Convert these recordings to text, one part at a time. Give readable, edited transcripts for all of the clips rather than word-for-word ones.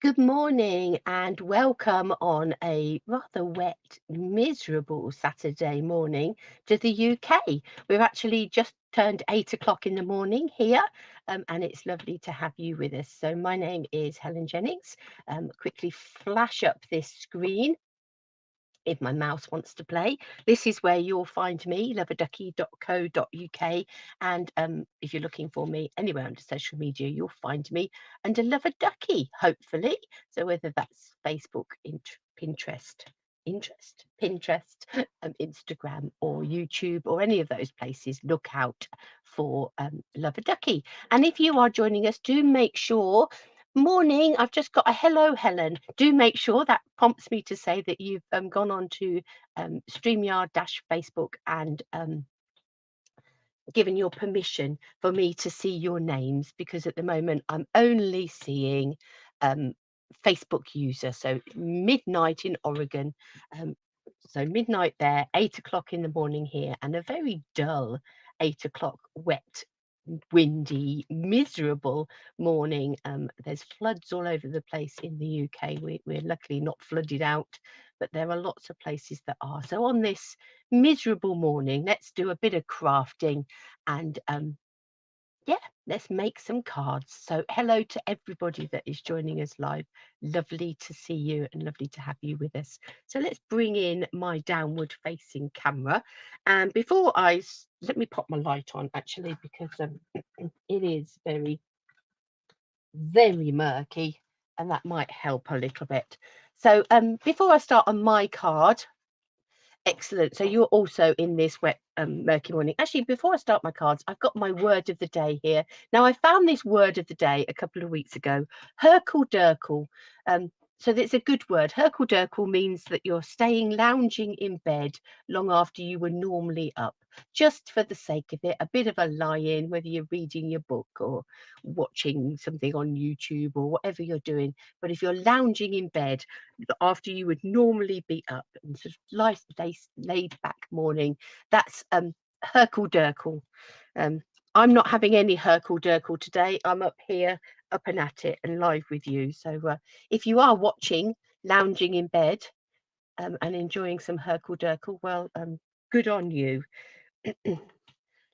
Good morning and welcome on a rather wet, miserable Saturday morning to the UK. We've actually just turned 8 o'clock in the morning here, and it's lovely to have you with us. So, my name is Helen Jennings. Quickly flash up this screen if my mouse wants to play. This is where you'll find me, loveaduckie.co.uk. And if you're looking for me anywhere under social media, you'll find me under Love-a-Duckie, hopefully. So whether that's Facebook, Pinterest, Instagram, or YouTube, or any of those places, look out for Love-a-Duckie. And if you are joining us, do make sure. Morning, I've just got a hello, Helen. Do make sure that prompts me to say that you've gone on to StreamYard-Facebook and given your permission for me to see your names, because at the moment I'm only seeing um, Facebook user. So midnight in Oregon. Um, so midnight there, 8 o'clock in the morning here, and a very dull 8 o'clock wet, windy, miserable morning. There's floods all over the place in the UK. We're luckily not flooded out, but there are lots of places that are. So on this miserable morning, let's do a bit of crafting and yeah, let's make some cards. So hello to everybody that is joining us live. Lovely to see you and lovely to have you with us. So let's bring in my downward facing camera. And before let me pop my light on actually, because it is very, very murky and that might help a little bit. So before I start on my card, excellent. So you're also in this wet, murky morning. Actually, before I start my cards, I've got my word of the day here. Now, I found this word of the day a couple of weeks ago, Herkle-Durkle. So it's a good word. Herkle-Durkle means that you're staying lounging in bed long after you were normally up, just for the sake of it, a bit of a lie-in, whether you're reading your book or watching something on YouTube or whatever you're doing. But if you're lounging in bed after you would normally be up and sort of laid back morning, that's Herkle-Durkle. I'm not having any Herkle-Durkle today. I'm up here, up and at it, and live with you. So if you are watching, lounging in bed, and enjoying some Herkle-Durkle, well, good on you.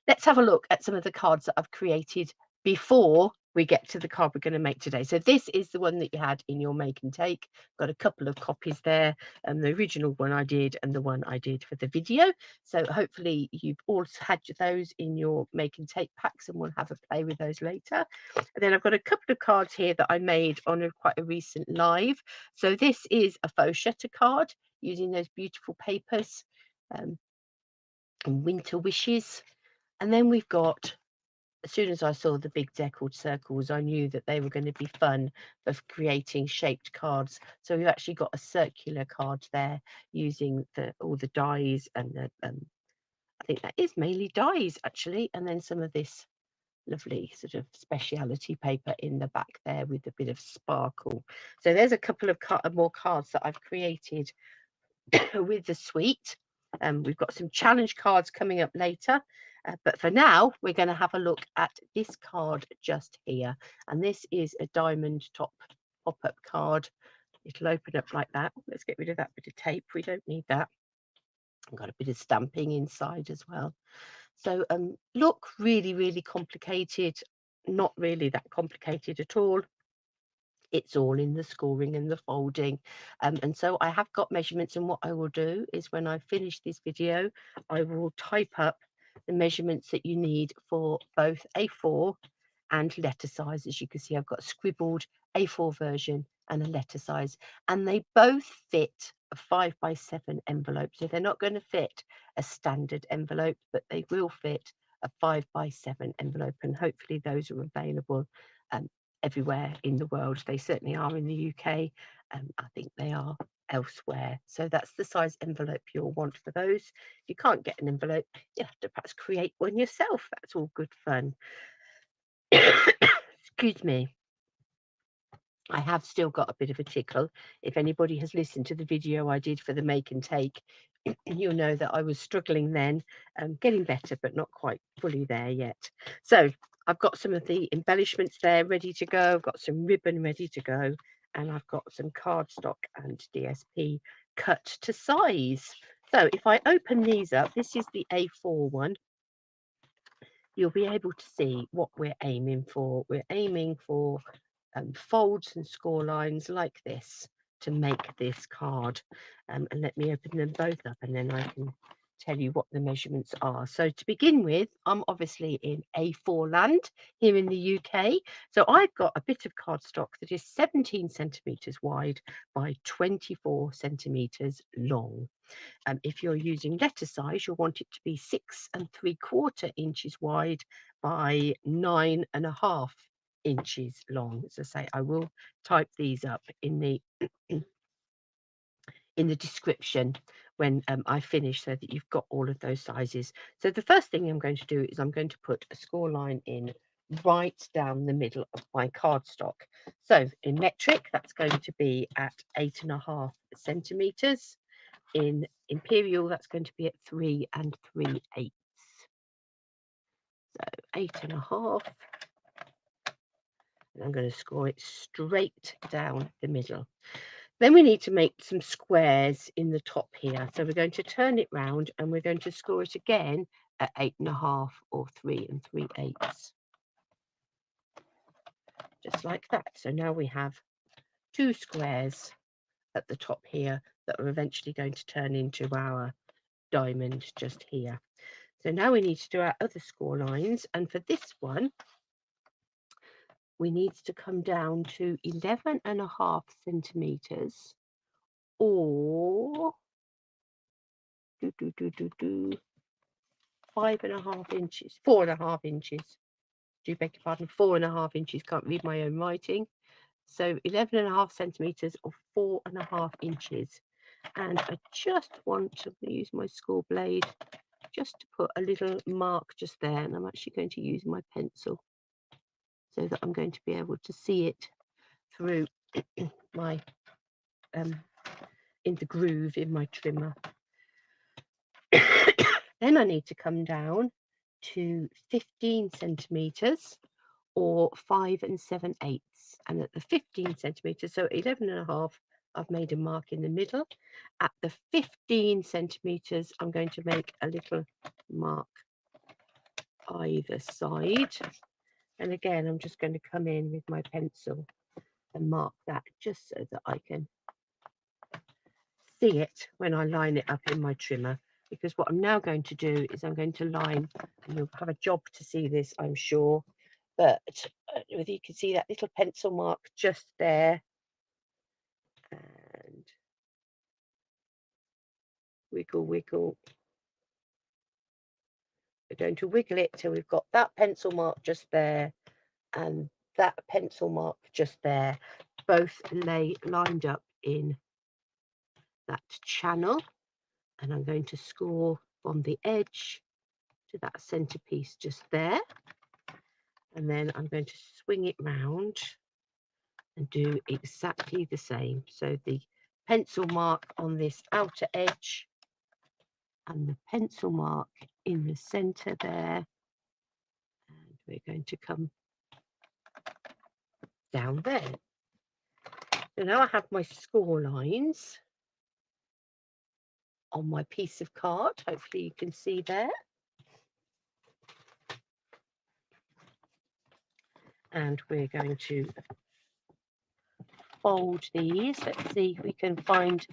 Let's have a look at some of the cards that I've created before we get to the card we're going to make today. So this is the one that you had in your make and take. Got a couple of copies there, the original one I did and the one I did for the video. So hopefully you've also had those in your make and take packs, and we'll have a play with those later. And then I've got a couple of cards here that I made on quite a recent live. So this is a faux shutter card using those beautiful papers, and winter wishes. And then we've got, as soon as I saw the big deckled circles, I knew that they were going to be fun for creating shaped cards. So we've actually got a circular card there using all the dies and the, I think that is mainly dies actually, and then some of this lovely sort of speciality paper in the back there with a bit of sparkle. So there's a couple of more cards that I've created with the suite. We've got some challenge cards coming up later, but for now we're going to have a look at this card just here, and this is a diamond top pop-up card. It'll open up like that. Let's get rid of that bit of tape, we don't need that. I've got a bit of stamping inside as well. So look really, really complicated, not really that complicated at all. It's all in the scoring and the folding, and so I have got measurements, and what I will do is when I finish this video I will type up the measurements that you need for both A4 and letter size. As you can see, I've got a scribbled A4 version and a letter size, and they both fit a 5x7 envelope. So they're not going to fit a standard envelope, but they will fit a 5x7 envelope, and hopefully those are available everywhere in the world. They certainly are in the UK. I think they are elsewhere. So that's the size envelope you'll want for those. If you can't get an envelope, you have to perhaps create one yourself. That's all good fun. Excuse me. I have still got a bit of a tickle. If anybody has listened to the video I did for the make and take, you'll know that I was struggling then, getting better, but not quite fully there yet. So I've got some of the embellishments there ready to go. I've got some ribbon ready to go, and I've got some cardstock and DSP cut to size. So if I open these up, this is the A4 one. You'll be able to see what we're aiming for. We're aiming for folds and score lines like this to make this card. And let me open them both up and then I can tell you what the measurements are. So to begin with, I'm obviously in A4 land here in the UK. So I've got a bit of cardstock that is 17 centimetres wide by 24 centimetres long. If you're using letter size, you'll want it to be 6 3/4 inches wide by 9.5 inches long. As I say, I will type these up in the in the description when I finish, so that you've got all of those sizes. So the first thing I'm going to do is I'm going to put a score line in right down the middle of my cardstock. So in metric, that's going to be at 8.5 centimetres. In Imperial, that's going to be at 3 3/8. So 8.5. And I'm going to score it straight down the middle. Then we need to make some squares in the top here. So we're going to turn it round and we're going to score it again at 8.5 or 3 3/8. Just like that. So now we have 2 squares at the top here that are eventually going to turn into our diamond just here. So now we need to do our other score lines, and for this one we need to come down to 11.5 centimetres or 5.5 inches, 4.5 inches. Do beg your pardon, 4.5 inches. Can't read my own writing. So 11.5 centimetres or 4.5 inches. And I just want to use my score blade just to put a little mark just there, and I'm actually going to use my pencil so that I'm going to be able to see it through my in the groove in my trimmer. Then I need to come down to 15 centimetres or 5 7/8, and at the 15 centimetres, so 11.5, I've made a mark in the middle. At the 15 centimetres, I'm going to make a little mark either side, and again I'm just going to come in with my pencil and mark that just so that I can see it when I line it up in my trimmer. Because what I'm now going to do is I'm going to line, and you'll have a job to see this, I'm sure, but whether you can see that little pencil mark just there, and wiggle, wiggle. We're going to wiggle it till we've got that pencil mark just there and that pencil mark just there, both lined up in that channel. And I'm going to score from the edge to that centerpiece just there. And then I'm going to swing it round and do exactly the same. So the pencil mark on this outer edge and the pencil mark in the center there. And we're going to come down there. So now I have my score lines on my piece of card. Hopefully you can see there. And we're going to fold these. Let's see if we can find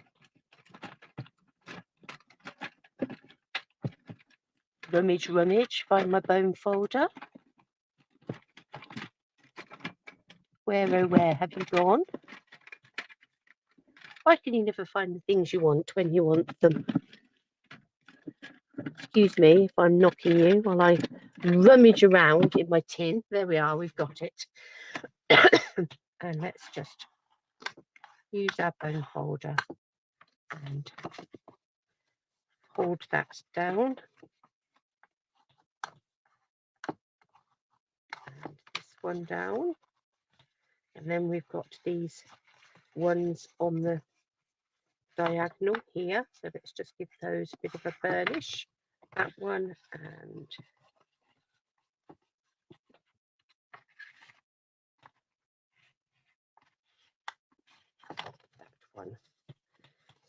rummage, find my bone folder. Where, oh where have you gone? Why can you never find the things you want when you want them? Excuse me if I'm knocking you while I rummage around in my tin. There we are, we've got it. And let's just use our bone folder and hold that down. And this one down. And then we've got these ones on the diagonal here. So let's just give those a bit of a burnish. That one and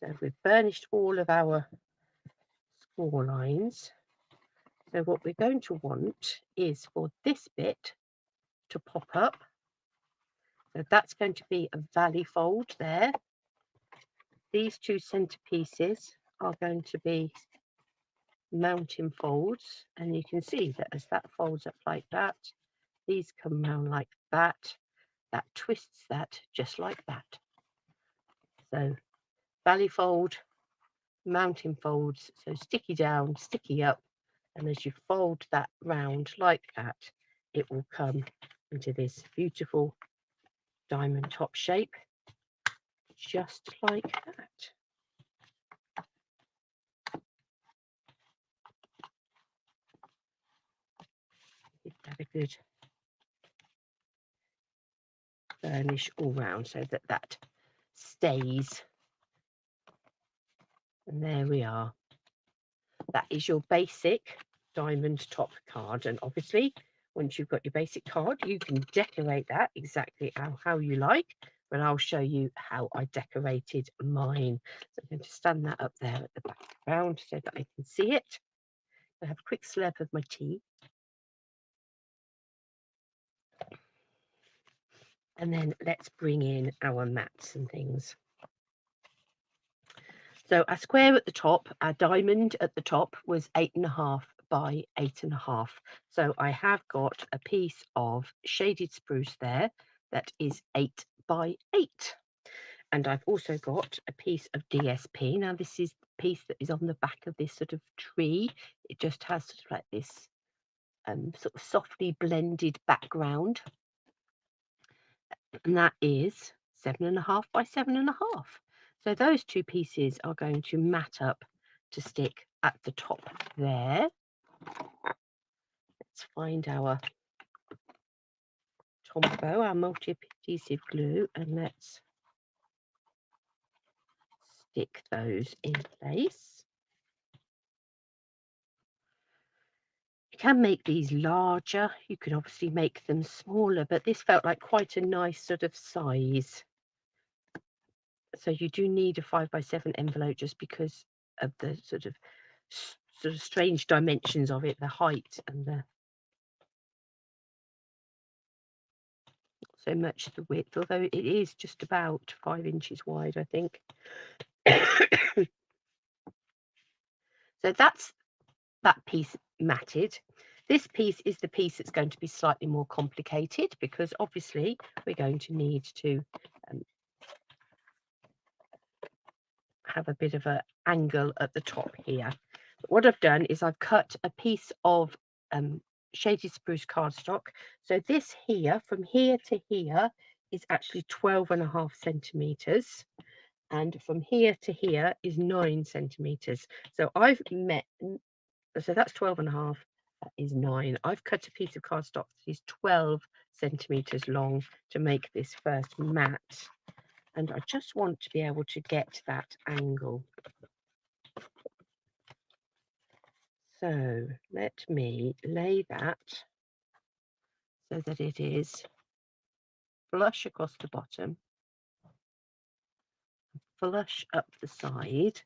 So we've burnished all of our score lines. So what we're going to want is for this bit to pop up. So that's going to be a valley fold there. These two centre pieces are going to be mountain folds, and you can see that as that folds up like that, these come round like that, that twists that just like that. So valley fold, mountain folds, so sticky down, sticky up, and as you fold that round like that, it will come into this beautiful diamond top shape, just like that. Give that a good burnish all round so that that stays. And there we are. That is your basic diamond top card, and obviously once you've got your basic card you can decorate that exactly how you like, but I'll show you how I decorated mine. So I'm going to stand that up there at the background so that I can see it. I have a quick slurp of my tea, and then let's bring in our mats and things. So our square at the top, our diamond at the top was 8.5 by 8.5. So I have got a piece of shaded spruce there that is 8 by 8. And I've also got a piece of DSP. Now this is the piece that is on the back of this sort of tree. It just has sort of like this sort of softly blended background. And that is 7.5 by 7.5. So those two pieces are going to mat up to stick at the top there. Let's find our Tombow, our multi-adhesive glue, and let's stick those in place. You can make these larger, you can obviously make them smaller, but this felt like quite a nice sort of size. So you do need a 5 by 7 envelope just because of the sort of strange dimensions of it, the height and the not so much the width, although it is just about 5 inches wide, I think. So that's that piece matted. This piece is the piece that's going to be slightly more complicated because obviously we're going to need to have a bit of an angle at the top here. But what I've done is I've cut a piece of shaded spruce cardstock. So this here, from here to here, is actually 12.5 centimeters, and from here to here is 9 centimeters. So I've met, so that's 12.5. That is 9. I've cut a piece of cardstock that is 12 centimeters long to make this first mat, and I just want to be able to get that angle. So let me lay that so that it is flush across the bottom, flush up the side,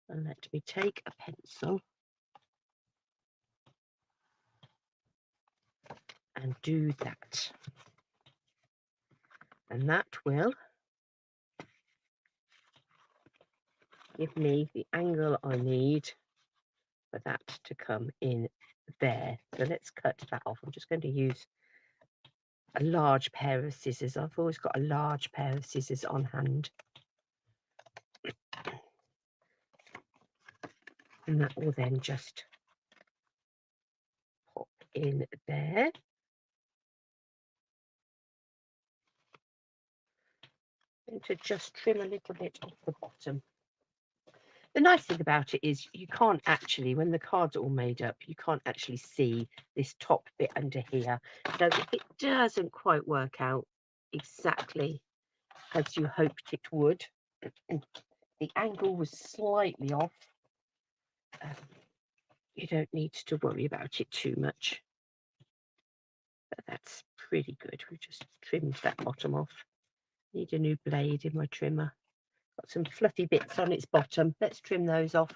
and let me take a pencil and do that. And that will give me the angle I need for that to come in there. So let's cut that off. I'm just going to use a large pair of scissors. I've always got a large pair of scissors on hand. And that will then just pop in there. And to just trim a little bit off the bottom. The nice thing about it is you can't actually, when the card's all made up, you can't actually see this top bit under here. So it doesn't quite work out exactly as you hoped it would. The angle was slightly off. You don't need to worry about it too much. But that's pretty good. We just trimmed that bottom off. Need a new blade in my trimmer. Got some fluffy bits on its bottom. Let's trim those off.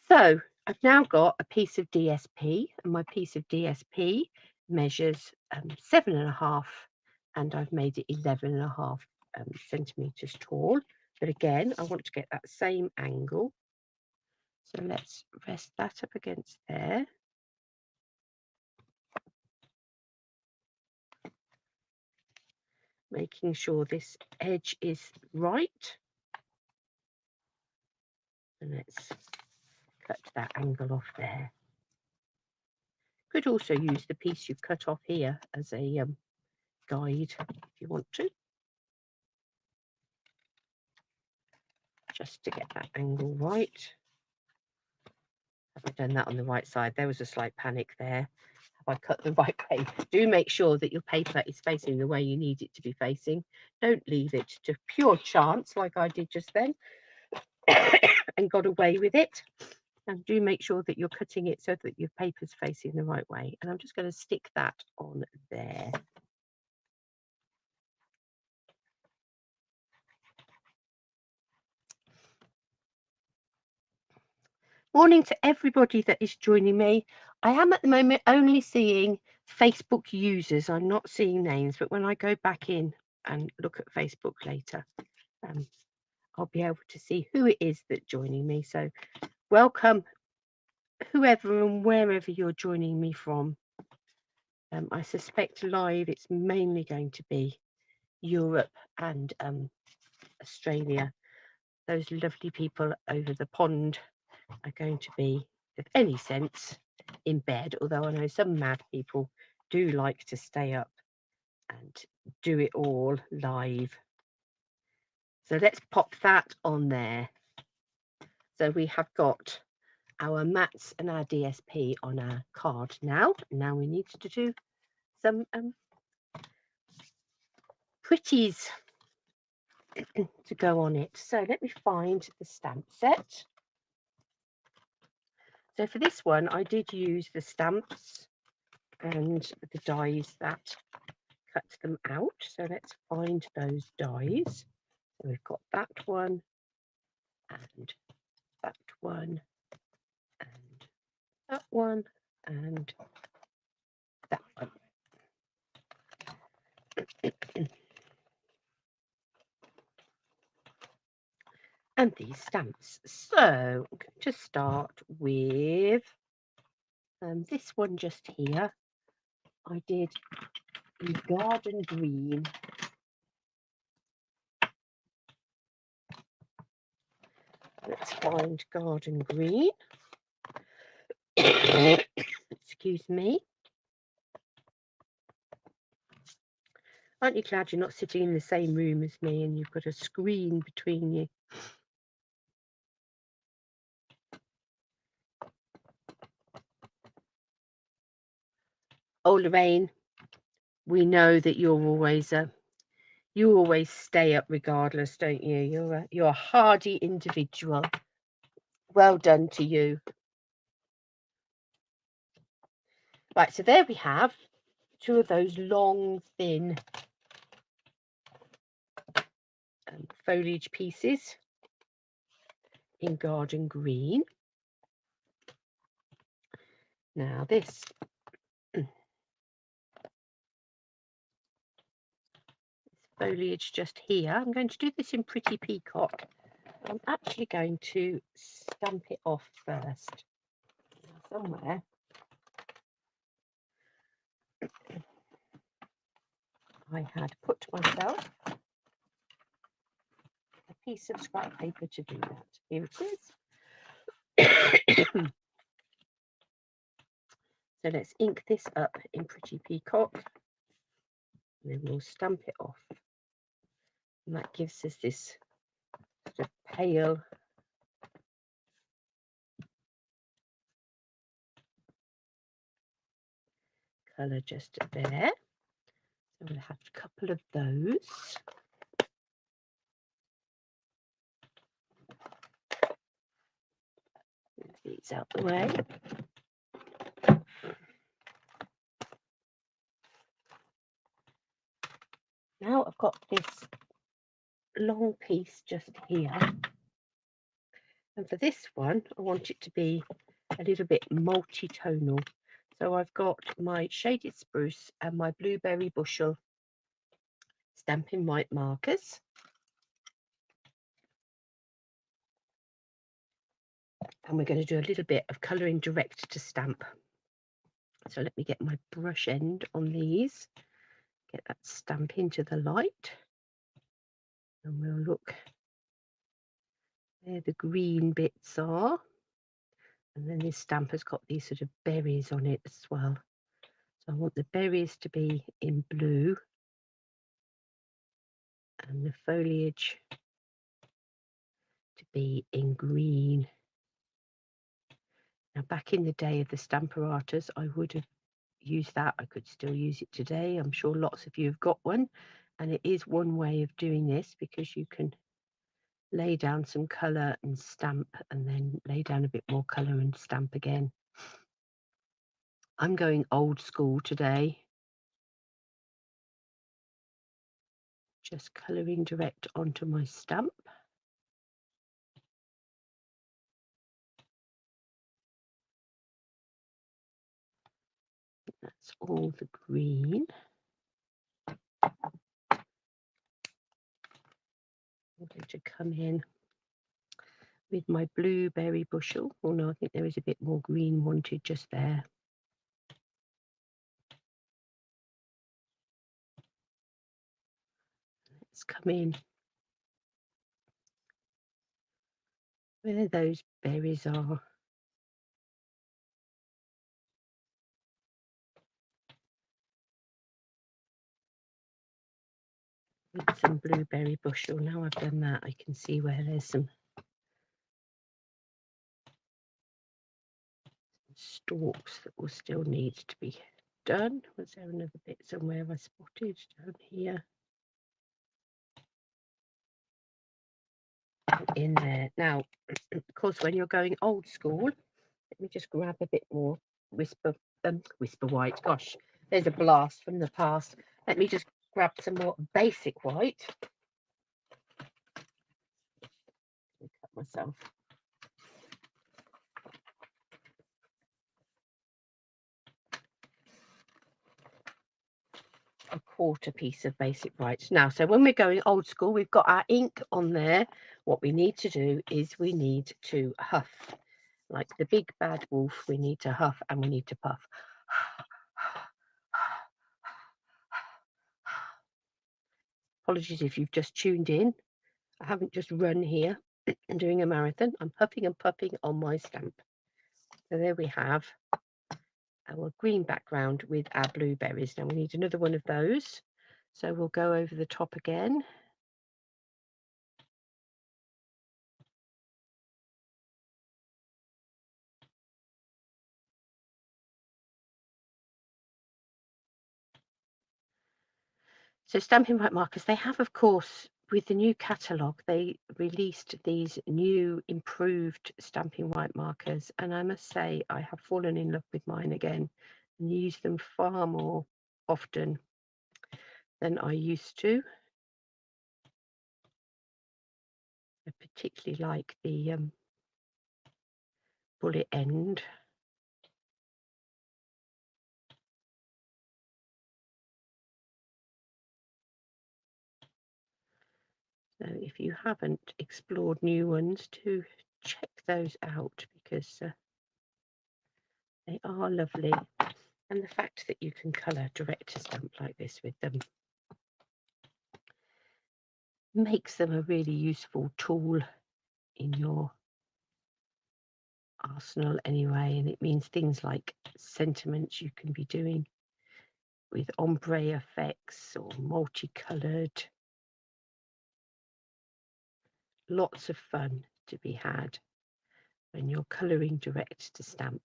So I've now got a piece of DSP, and my piece of DSP measures 7.5, and I've made it 11.5 centimeters tall. But again, I want to get that same angle. So let's rest that up against there. Making sure this edge is right. And let's cut that angle off there. Could also use the piece you've cut off here as a guide if you want to. Just to get that angle right. Have I done that on the right side? There was a slight panic there. Have I cut the right way? Do make sure that your paper is facing the way you need it to be facing. Don't leave it to pure chance like I did just then and got away with it. And do make sure that you're cutting it so that your paper's facing the right way. And I'm just going to stick that on there. Morning to everybody that is joining me. I am at the moment only seeing Facebook users. I'm not seeing names, but when I go back in and look at Facebook later, I'll be able to see who it is that's joining me. So welcome, whoever and wherever you're joining me from. I suspect live it's mainly going to be Europe and Australia. Those lovely people over the pond are going to be, if any sense, in bed, although I know some mad people do like to stay up and do it all live. So let's pop that on there. So we have got our mats and our DSP on our card now. Now we need to do some pretties to go on it. So let me find the stamp set. So for this one, I did use the stamps and the dies that cut them out. So let's find those dies. So we've got that one and that one and that one and that one. And these stamps. So I'm going to start with this one just here. I did in garden green. Let's find garden green. Excuse me. Aren't you glad you're not sitting in the same room as me and you've got a screen between you? Oh, Lorraine, we know that you're always you always stay up regardless, don't you? You're a hardy individual. Well done to you. Right, so there we have two of those long, thin foliage pieces in garden green. Now this foliage just here, I'm going to do this in Pretty Peacock. I'm actually going to stamp it off first. Somewhere I had put myself a piece of scrap paper to do that. Here it is. So let's ink this up in Pretty Peacock, and then we'll stamp it off. And that gives us this sort of pale colour just there. So we'll have a couple of those. Move these out the way. Now I've got this long piece just here. And for this one, I want it to be a little bit multi-tonal. So I've got my shaded spruce and my blueberry bushel Stampin' White markers. And we're going to do a little bit of colouring direct to stamp. So let me get my brush end on these, get that stamp into the light, and we'll look where the green bits are. And then this stamp has got these sort of berries on it as well. So I want the berries to be in blue and the foliage to be in green. Now, back in the day of the Stamparatus, I would have used that. I could still use it today. I'm sure lots of you have got one. And it is one way of doing this, because you can lay down some colour and stamp, and then lay down a bit more colour and stamp again. I'm going old school today. Just colouring direct onto my stamp. That's all the green. I'm going to come in with my blueberry bushel. Oh no, I think there is a bit more green wanted just there. Let's come in where those berries are. With some blueberry bushel. Now I've done that, I can see where there's some stalks that will still need to be done. Was there another bit somewhere I spotted down here? In there. Now, of course, when you're going old school, let me just grab a bit more whisper white. Gosh, there's a blast from the past. Let me just grab some more basic white. Cut myself. A quarter piece of basic white. Now, so when we're going old school, we've got our ink on there. What we need to do is we need to huff. Like the big bad wolf, we need to huff and we need to puff. Apologies if you've just tuned in. I haven't just run here and doing a marathon. I'm huffing and puffing on my stamp. So there we have our green background with our blueberries. Now we need another one of those. So we'll go over the top again. So Stampin' White markers, they have, of course, with the new catalogue, they released these new improved Stampin' White markers. And I must say, I have fallen in love with mine again and use them far more often than I used to. I particularly like the bullet end. So if you haven't explored new ones, do check those out, because they are lovely. And the fact that you can colour direct to stamp like this with them makes them a really useful tool in your arsenal anyway. And it means things like sentiments you can be doing with ombre effects or multicoloured. Lots of fun to be had when you're colouring direct to stamp.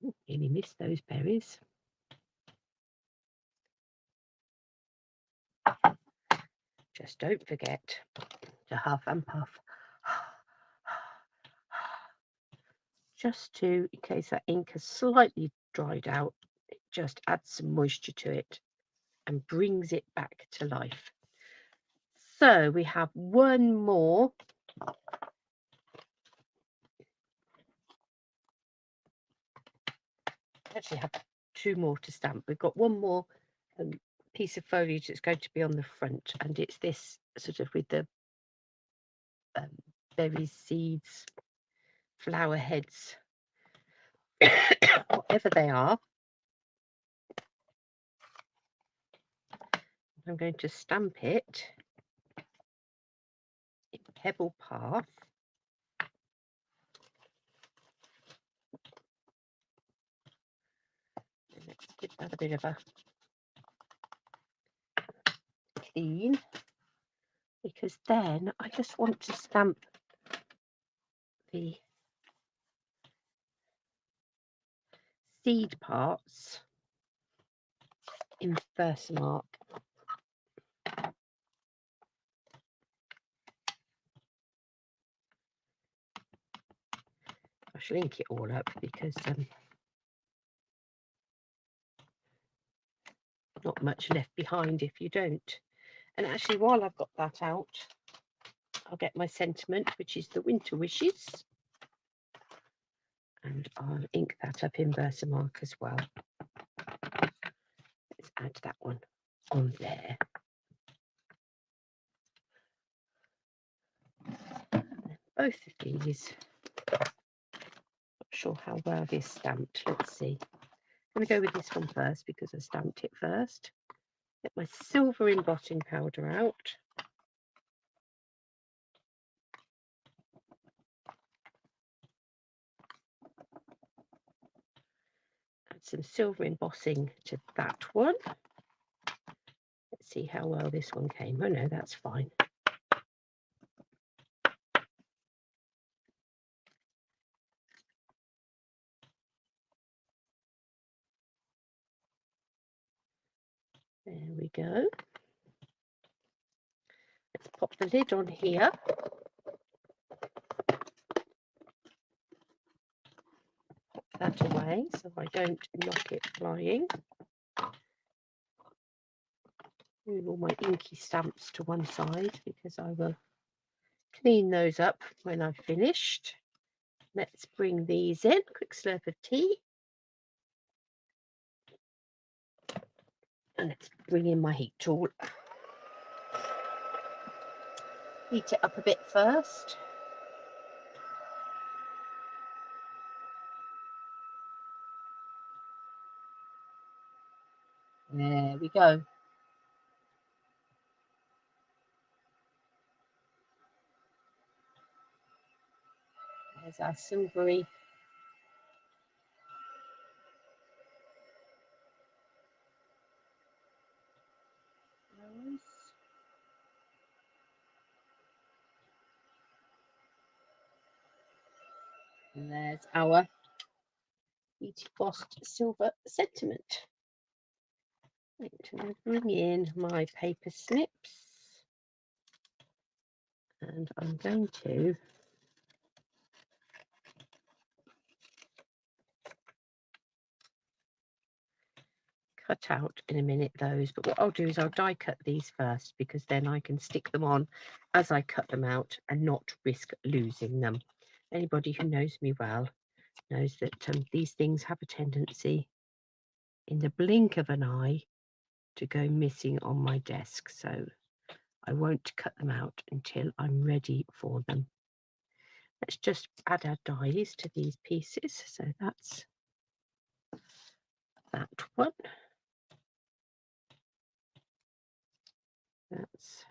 Ooh, nearly missed those berries. Just don't forget to huff and puff. Just to, in case that ink has slightly dried out, it just adds some moisture to it and brings it back to life. So we have one more. Actually have two more to stamp. We've got one more piece of foliage that's going to be on the front, and it's this sort of with the berries, seeds, flower heads, whatever they are. I'm going to stamp it in Pebble Path. Let's give that a bit of a clean, because then I just want to stamp the seed parts in Versamark. I shall ink it all up because not much left behind if you don't. And actually, while I've got that out, I'll get my sentiment, which is the Winter Wishes, and I'll ink that up in Versamark as well. Let's add that one on there. Both of these, not sure how well they're stamped. Let's see. I'm going to go with this one first because I stamped it first. Get my silver embossing powder out. Add some silver embossing to that one. Let's see how well this one came. Oh no, that's fine. There we go. Let's pop the lid on here. Pop that away so I don't knock it flying. Move all my inky stamps to one side because I will clean those up when I've finished. Let's bring these in. Quick slurp of tea. And let's bring in my heat tool. Heat it up a bit first. There we go. There's our silvery rose. And there's our heat embossed silver sentiment. Right, I'll bring in my paper snips. And I'm going to cut out in a minute those, but what I'll do is I'll die cut these first because then I can stick them on as I cut them out and not risk losing them. Anybody who knows me well knows that these things have a tendency in the blink of an eye to go missing on my desk, so I won't cut them out until I'm ready for them. Let's just add our dies to these pieces. So that's that one. That's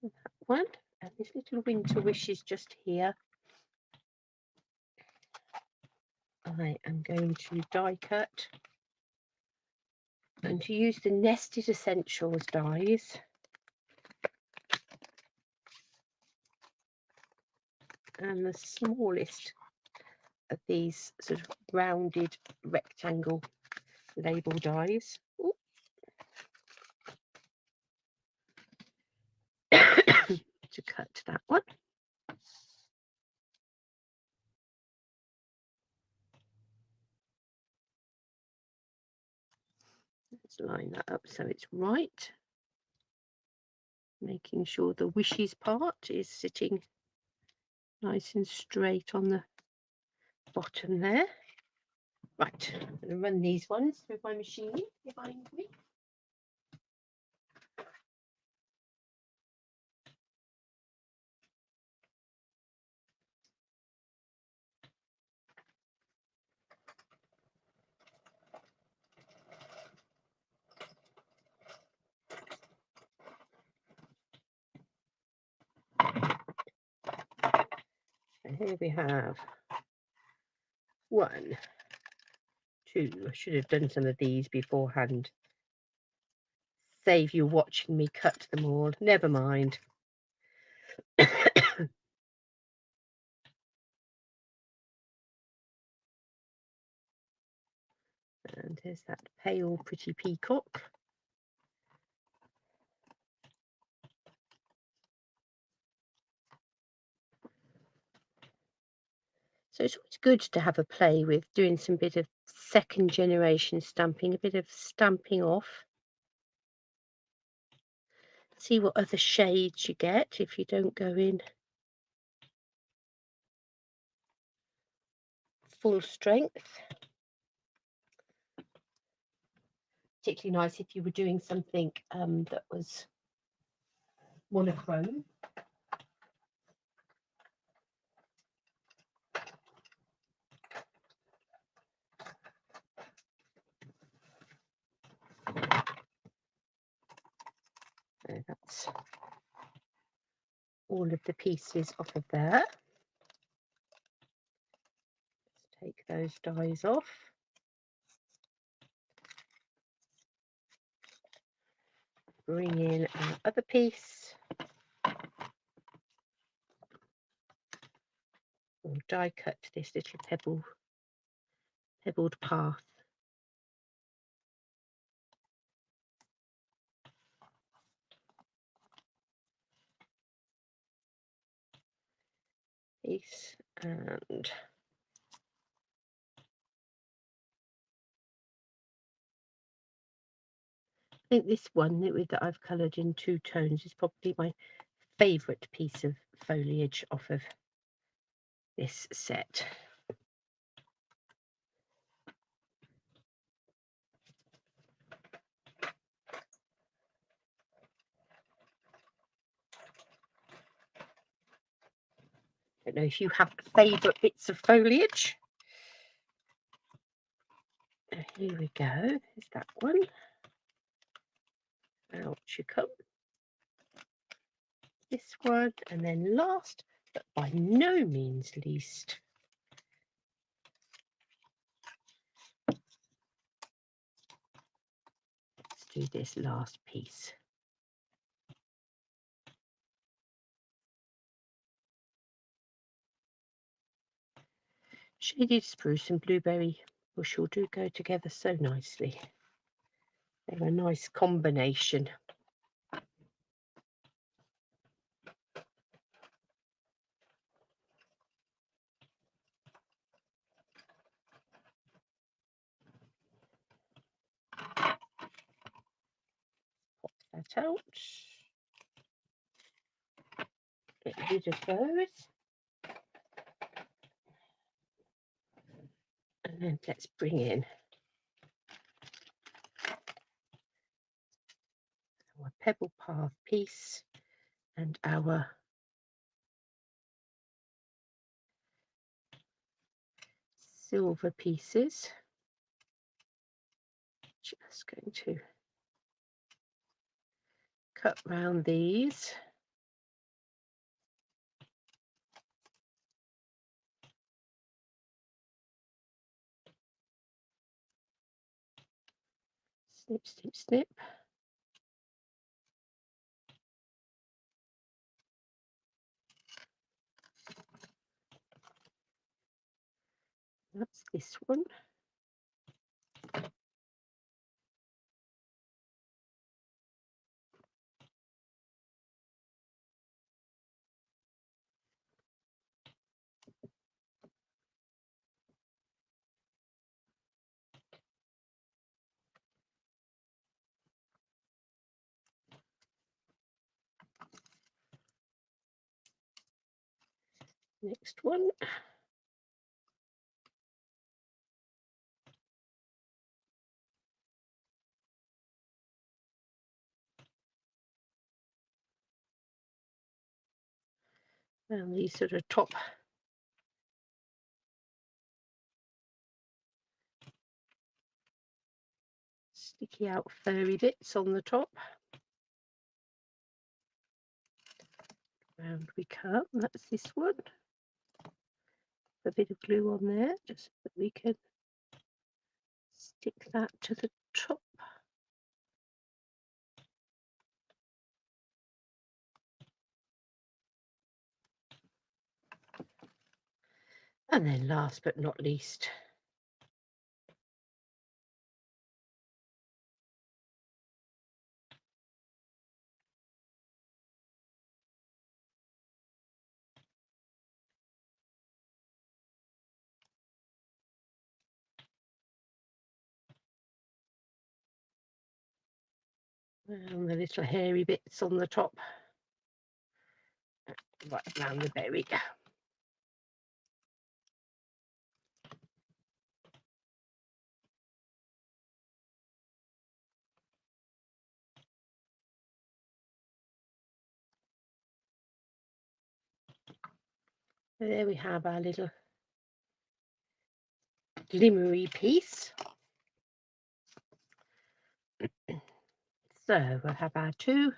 that one. And this little Winter Wishes just here. I am going to die cut and to use the Nested Essentials dies. And the smallest of these sort of rounded rectangle label dies. Ooh. to cut that one. Let's line that up so it's right. Making sure the wishes part is sitting nice and straight on the bottom there. Right, I'm going to run these ones through my machine behind me. And here we have 1, 2. I should have done some of these beforehand. Save you watching me cut them all. Never mind. And here's that pale, pretty peacock. So it's always good to have a play with doing some bit of second generation stamping, a bit of stamping off. See what other shades you get if you don't go in full strength. Particularly nice if you were doing something that was monochrome. So that's all of the pieces off of there. Let's take those dies off. Bring in our other piece. We'll die cut this little pebbled path. Piece, and I think this one that I've coloured in 2 tones is probably my favourite piece of foliage off of this set. I don't know if you have favourite bits of foliage. Here we go. Here's that one. Out you come. This one, and then last, but by no means least, let's do this last piece. Shaded spruce and blueberry bushel do go together so nicely. They're a nice combination. Pop that out. Get rid of those. And then let's bring in our pebble path piece and our silver pieces. Just going to cut round these. Snip, snip, snip. That's this one. Next one. And these sort of top sticky out furry bits on the top. Round we come. That's this one. A bit of glue on there just so that we can stick that to the top. And then last but not least, and the little hairy bits on the top, right around the berry. So there we have our little glimmery piece. So we'll have our two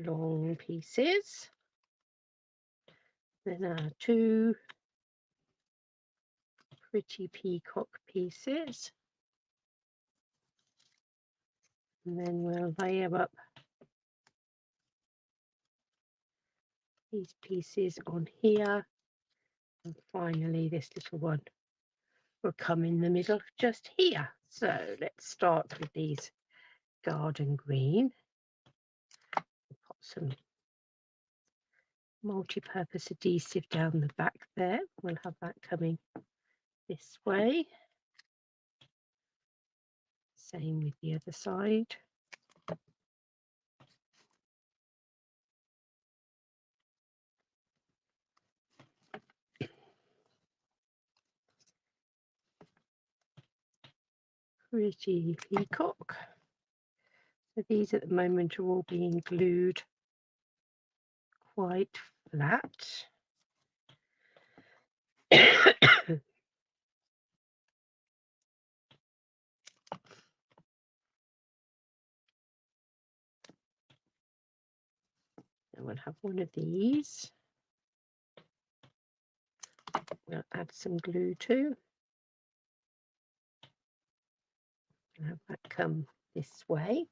long pieces, then our two pretty peacock pieces, and then we'll layer up these pieces on here, and finally this little one will come in the middle just here. So let's start with these garden green. Pop some multi-purpose adhesive down the back there. We'll have that coming this way. Same with the other side. Pretty peacock. So these at the moment are all being glued quite flat. And we'll have one of these. We'll add some glue to. And have that come this way.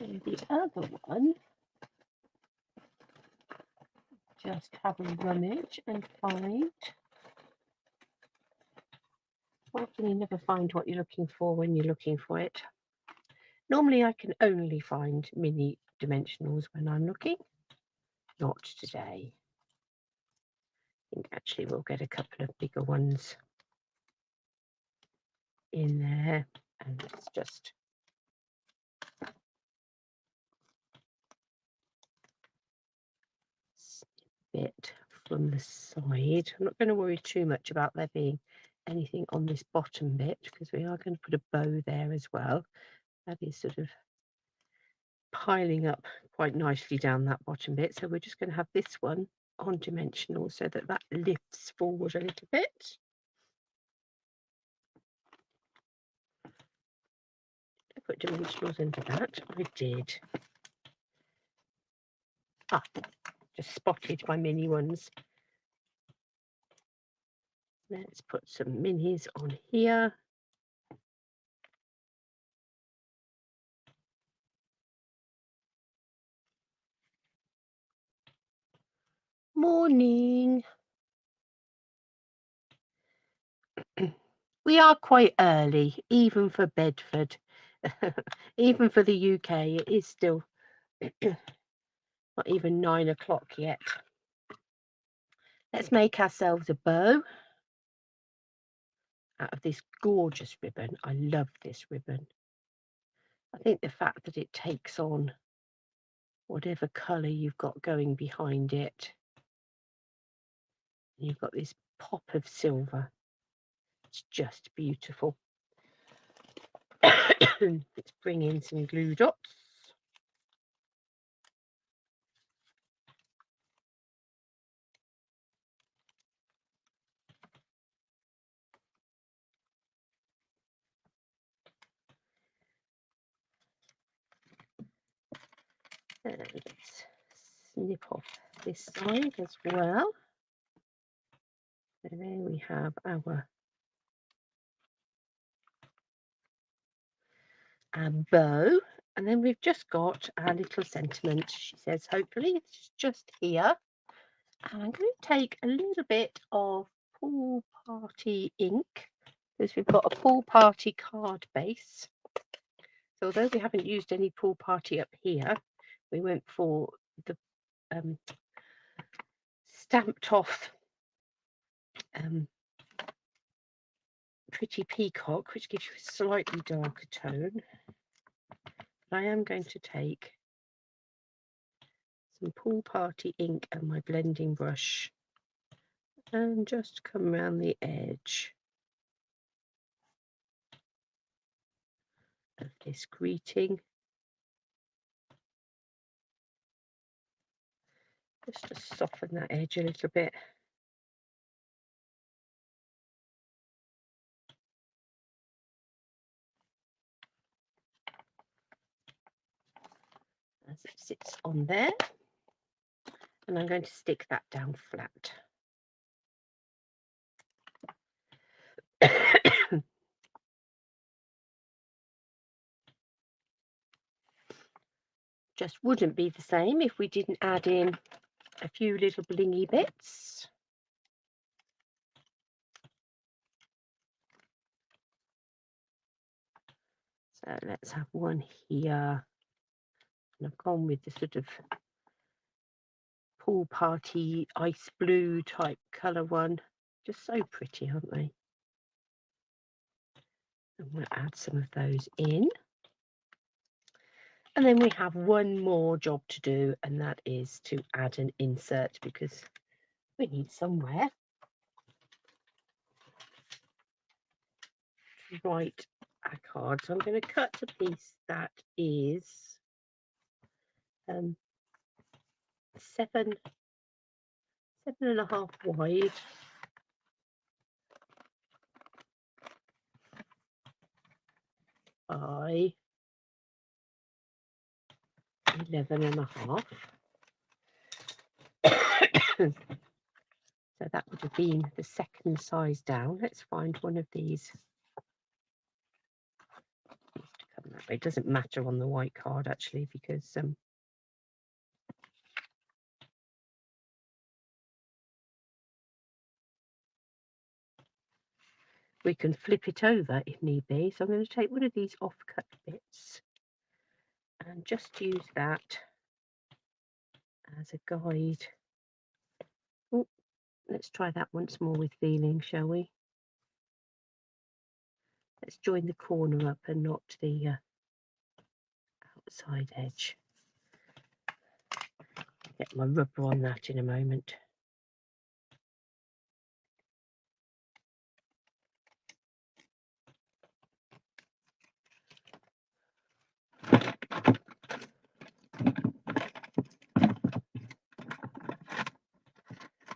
And the other one, just have a rummage and find. Often you never find what you're looking for when you're looking for it. Normally I can only find mini dimensionals when I'm looking. Not today. I think actually we'll get a couple of bigger ones in there, and let's just snip it from the side. I'm not going to worry too much about there being anything on this bottom bit because we are going to put a bow there as well. That is sort of piling up quite nicely down that bottom bit, so we're just going to have this one on dimensional so that that lifts forward a little bit. I put dimensionals into that. I did. Just spotted my mini ones. Let's put some minis on here. Morning. We are quite early, even for Bedford. Even for the UK, it is still not even 9 o'clock yet. Let's make ourselves a bow out of this gorgeous ribbon. I love this ribbon. I think the fact that it takes on whatever colour you've got going behind it. You've got this pop of silver. It's just beautiful. Let's bring in some glue dots. And let's snip off this side as well. And there we have our bow. And then we've just got our little sentiment. She says, hopefully it's just here. And I'm going to take a little bit of pool party ink, because we've got a pool party card base. So although we haven't used any pool party up here, we went for the stamped off Pretty Peacock, which gives you a slightly darker tone. But I am going to take some pool party ink and my blending brush and just come around the edge of this greeting, just to soften that edge a little bit. As it sits on there, and I'm going to stick that down flat. Just wouldn't be the same if we didn't add in a few little blingy bits. So let's have one here. And I've gone with the sort of pool party ice blue type colour one. Just so pretty, aren't they? And we'll add some of those in. And then we have one more job to do, and that is to add an insert, because we need somewhere to write our card. So I'm going to cut a piece that is 7.5 wide by 11.5. So that would have been the second size down. Let's find one of these. It doesn't matter on the white card actually, because we can flip it over if need be. So I'm going to take one of these off-cut bits and just use that as a guide. Oh, let's try that once more with feeling, shall we? Let's join the corner up and not the outside edge. Get my rubber on that in a moment.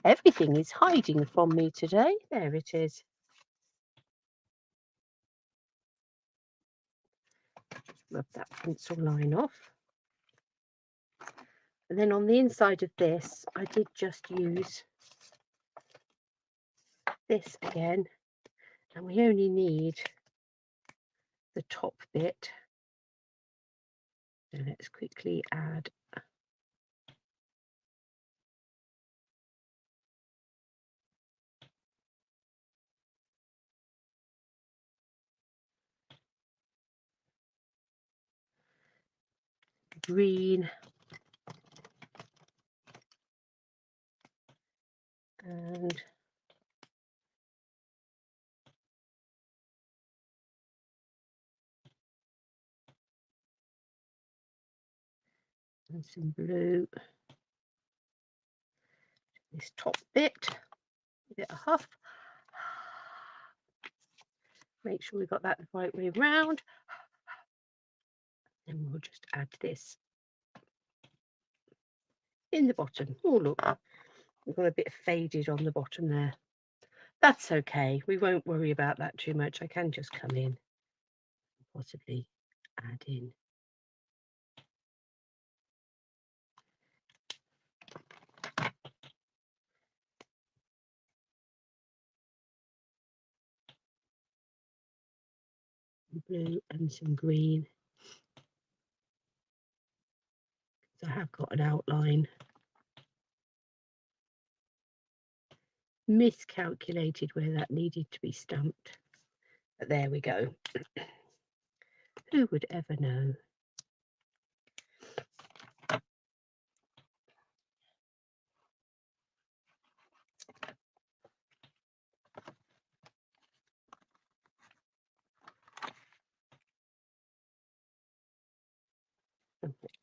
Everything is hiding from me today. There it is. Rub that pencil line off. And then on the inside of this, I did just use this again. And we only need the top bit. So let's quickly add green and and some blue. This top bit, give it a huff. Make sure we got that the right way round. And we'll just add this in the bottom. Oh, look, we've got a bit faded on the bottom there. That's okay. We won't worry about that too much. I can just come in, possibly add in. Blue and some green. So I have got an outline. Miscalculated where that needed to be stamped. But there we go. Who would ever know?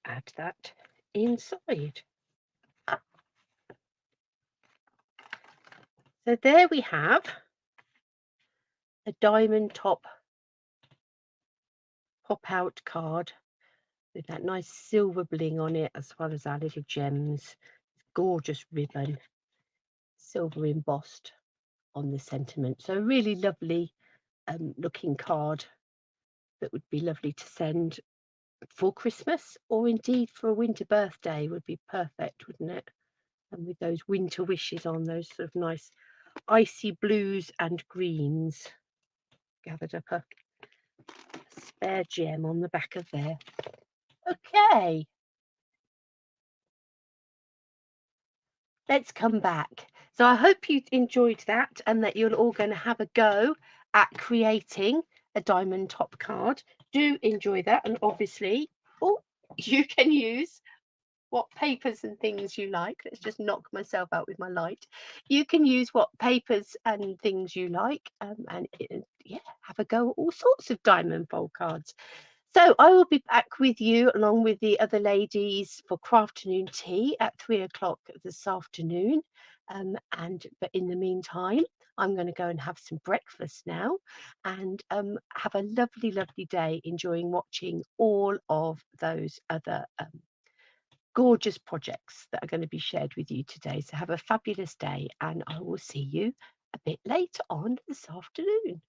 Add that inside. So there we have a diamond top pop out card with that nice silver bling on it, as well as our little gems. Gorgeous ribbon, silver embossed on the sentiment. So a really lovely looking card that would be lovely to send for Christmas, or indeed for a winter birthday would be perfect, wouldn't it? And with those winter wishes on, those sort of nice icy blues and greens. Gathered up a spare gem on the back of there. Okay, let's come back. So I hope you enjoyed that and that you're all going to have a go at creating a diamond top card. Do enjoy that, and obviously, oh, you can use what papers and things you like. Let's just knock myself out with my light. You can use what papers and things you like, and yeah, have a go at all sorts of diamond fold cards. So I will be back with you along with the other ladies for afternoon tea at 3 o'clock this afternoon. But in the meantime, I'm going to go and have some breakfast now, and have a lovely, lovely day enjoying watching all of those other gorgeous projects that are going to be shared with you today. So have a fabulous day, and I will see you a bit later on this afternoon.